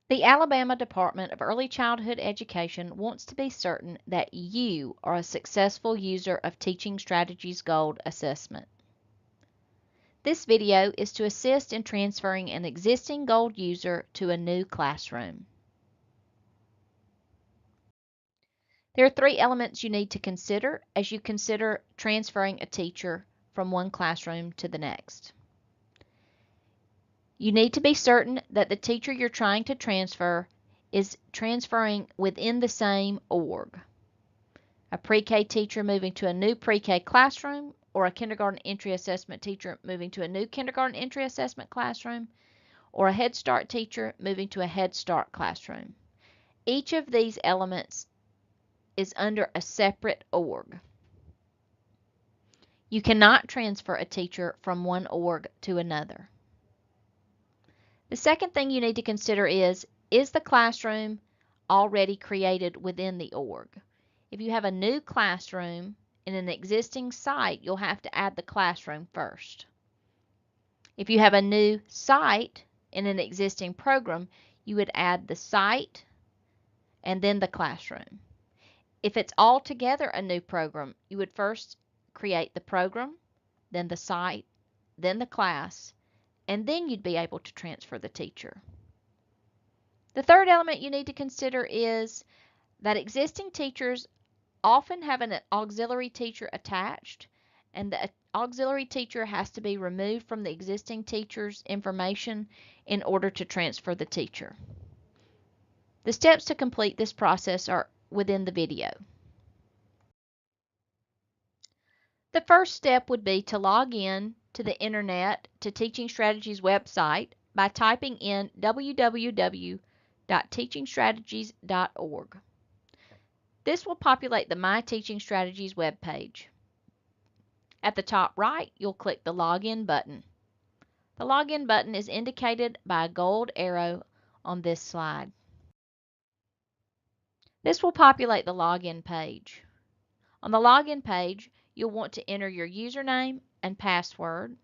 The Alabama Department of Early Childhood Education wants to be certain that you are a successful user of Teaching Strategies Gold Assessment. This video is to assist in transferring an existing Gold user to a new classroom. There are 3 elements you need to consider as you consider transferring a teacher from one classroom to the next. You need to be certain that the teacher you're trying to transfer is transferring within the same org. A pre-K teacher moving to a new pre-K classroom, or a kindergarten entry assessment teacher moving to a new kindergarten entry assessment classroom, or a Head Start teacher moving to a Head Start classroom. Each of these elements is under a separate org. You cannot transfer a teacher from one org to another. The second thing you need to consider is the classroom already created within the org? If you have a new classroom in an existing site, you'll have to add the classroom first. If you have a new site in an existing program, you would add the site and then the classroom. If it's altogether a new program, you would first create the program, then the site, then the class, and then you'd be able to transfer the teacher. The third element you need to consider is that existing teachers often have an auxiliary teacher attached, and the auxiliary teacher has to be removed from the existing teacher's information in order to transfer the teacher. The steps to complete this process are within the video. The first step would be to log in to the internet to Teaching Strategies website by typing in www.teachingstrategies.org. This will populate the My Teaching Strategies webpage. At the top right, you'll click the Login button. The Login button is indicated by a gold arrow on this slide. This will populate the login page. On the login page, you'll want to enter your username and password,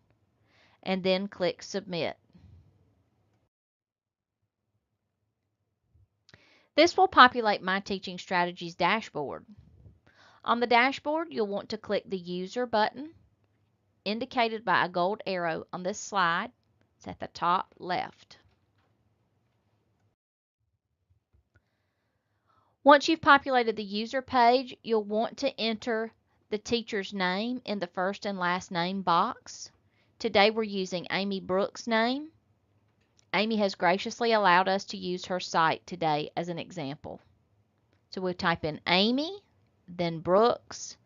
and then click Submit. This will populate My Teaching Strategies dashboard. On the dashboard, you'll want to click the User button, indicated by a gold arrow on this slide. It's at the top left. Once you've populated the user page, you'll want to enter the teacher's name in the first and last name box. Today we're using Amy Brooks' name. Amy has graciously allowed us to use her site today as an example. So we'll type in Amy, then Brooks,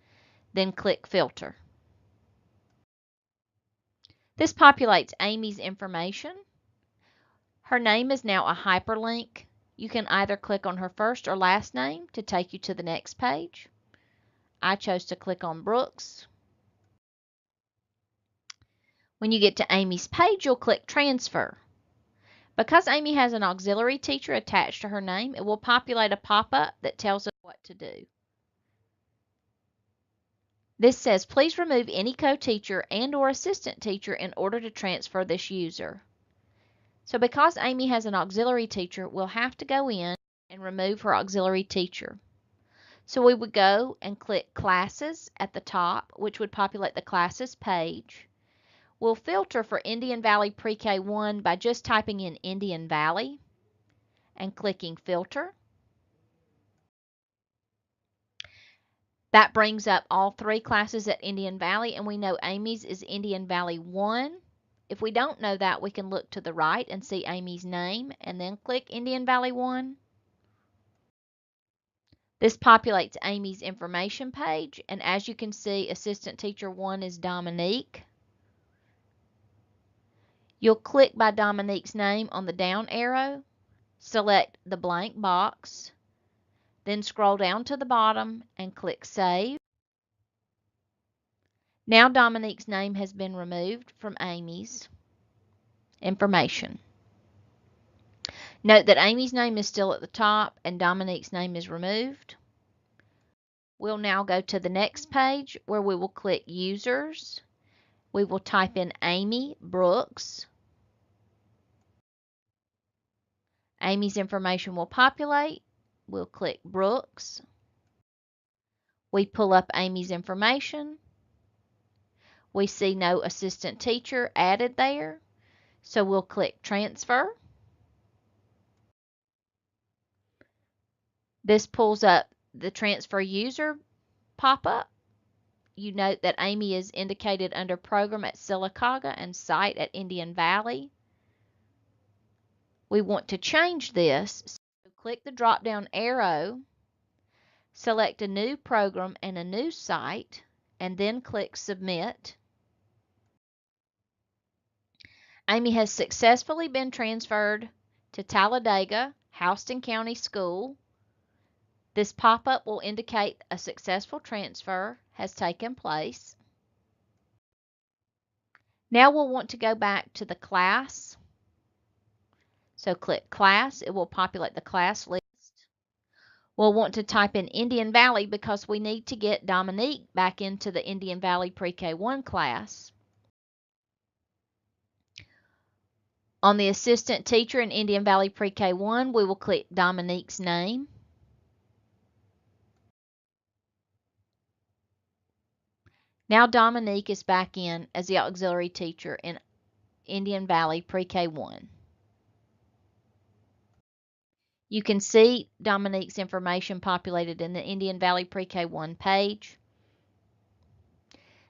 then click Filter. This populates Amy's information. Her name is now a hyperlink. You can either click on her first or last name to take you to the next page. I chose to click on Brooks. When you get to Amy's page, you'll click Transfer. Because Amy has an auxiliary teacher attached to her name, it will populate a pop-up that tells us what to do. This says, please remove any co-teacher and/or assistant teacher in order to transfer this user. So because Amy has an auxiliary teacher, we'll have to go in and remove her auxiliary teacher. So we would go and click Classes at the top, which would populate the Classes page. We'll filter for Indian Valley Pre-K 1 by just typing in Indian Valley and clicking Filter. That brings up all 3 classes at Indian Valley, and we know Amy's is Indian Valley 1. If we don't know that, we can look to the right and see Amy's name and then click Indian Valley 1. This populates Amy's information page, and as you can see, Assistant Teacher 1 is Dominique. You'll click by Dominique's name on the down arrow, select the blank box, then scroll down to the bottom and click Save. Now Dominique's name has been removed from Amy's information. Note that Amy's name is still at the top and Dominique's name is removed. We'll now go to the next page where we will click Users. We will type in Amy Brooks. Amy's information will populate. We'll click Brooks. We pull up Amy's information. We see no assistant teacher added there, so we'll click Transfer. This pulls up the Transfer User pop-up. You note that Amy is indicated under Program at Sylacauga and Site at Indian Valley. We want to change this, so click the drop-down arrow, select a new program and a new site, and then click Submit. Amy has successfully been transferred to Talladega Houston County School. This pop-up will indicate a successful transfer has taken place. Now we'll want to go back to the class. So click Class. It will populate the class list. We'll want to type in Indian Valley because we need to get Dominique back into the Indian Valley Pre-K1 class. On the assistant teacher in Indian Valley Pre-K1, we will click Dominique's name. Now Dominique is back in as the auxiliary teacher in Indian Valley Pre-K1. You can see Dominique's information populated in the Indian Valley Pre-K1 page.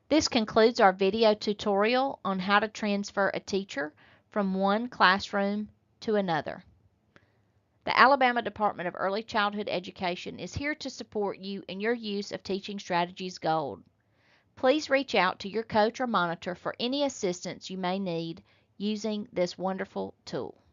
This concludes our video tutorial on how to transfer a teacher from one classroom to another. The Alabama Department of Early Childhood Education is here to support you in your use of Teaching Strategies Gold. Please reach out to your coach or monitor for any assistance you may need using this wonderful tool.